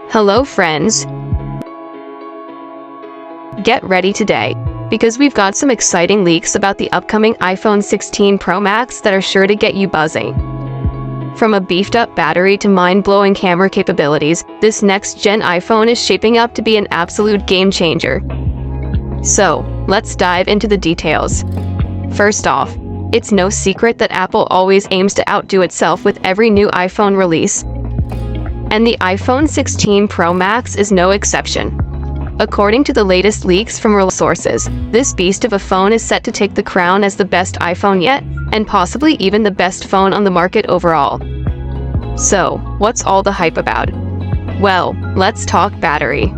Hello friends! Get ready today, because we've got some exciting leaks about the upcoming iPhone 16 Pro Max that are sure to get you buzzing. From a beefed-up battery to mind-blowing camera capabilities, this next-gen iPhone is shaping up to be an absolute game-changer. So, let's dive into the details. First off, it's no secret that Apple always aims to outdo itself with every new iPhone release. And the iPhone 16 Pro Max is no exception. According to the latest leaks from real sources, this beast of a phone is set to take the crown as the best iPhone yet, and possibly even the best phone on the market overall. So, what's all the hype about? Well, let's talk battery.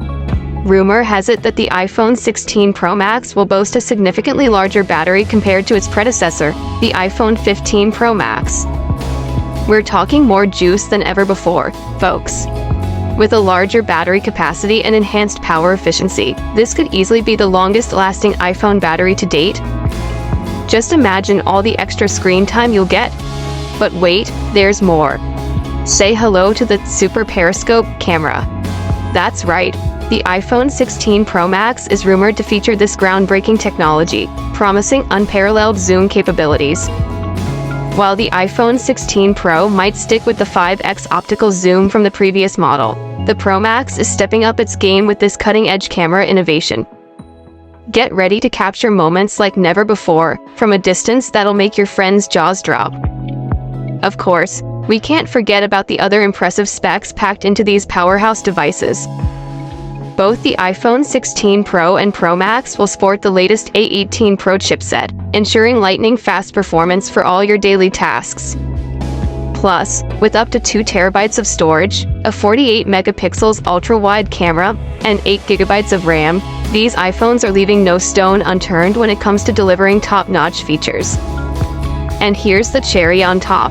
Rumor has it that the iPhone 16 Pro Max will boast a significantly larger battery compared to its predecessor, the iPhone 15 Pro Max. We're talking more juice than ever before, folks. With a larger battery capacity and enhanced power efficiency, this could easily be the longest-lasting iPhone battery to date. Just imagine all the extra screen time you'll get. But wait, there's more. Say hello to the Super Periscope camera. That's right, the iPhone 16 Pro Max is rumored to feature this groundbreaking technology, promising unparalleled zoom capabilities. While the iPhone 16 Pro might stick with the 5x optical zoom from the previous model, the Pro Max is stepping up its game with this cutting-edge camera innovation. Get ready to capture moments like never before, from a distance that'll make your friends' jaws drop. Of course, we can't forget about the other impressive specs packed into these powerhouse devices. Both the iPhone 16 Pro and Pro Max will sport the latest A18 Pro chipset, ensuring lightning-fast performance for all your daily tasks. Plus, with up to 2 TB of storage, a 48-megapixels ultra-wide camera, and 8 GB of RAM, these iPhones are leaving no stone unturned when it comes to delivering top-notch features. And here's the cherry on top.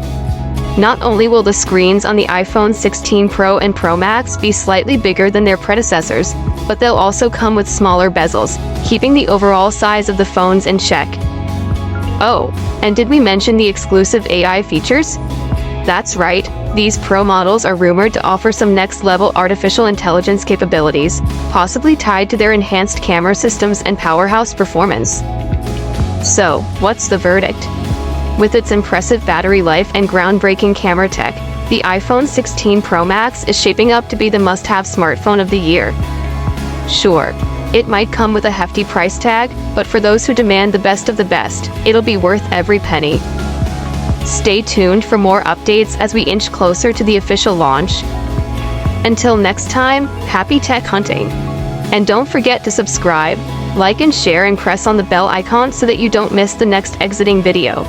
Not only will the screens on the iPhone 16 Pro and Pro Max be slightly bigger than their predecessors, but they'll also come with smaller bezels, keeping the overall size of the phones in check. Oh, and did we mention the exclusive AI features? That's right, these Pro models are rumored to offer some next-level artificial intelligence capabilities, possibly tied to their enhanced camera systems and powerhouse performance. So, what's the verdict? With its impressive battery life and groundbreaking camera tech, the iPhone 16 Pro Max is shaping up to be the must-have smartphone of the year. Sure, it might come with a hefty price tag, but for those who demand the best of the best, it'll be worth every penny. Stay tuned for more updates as we inch closer to the official launch. Until next time, happy tech hunting! And don't forget to subscribe, like and share and press on the bell icon so that you don't miss the next exiting video.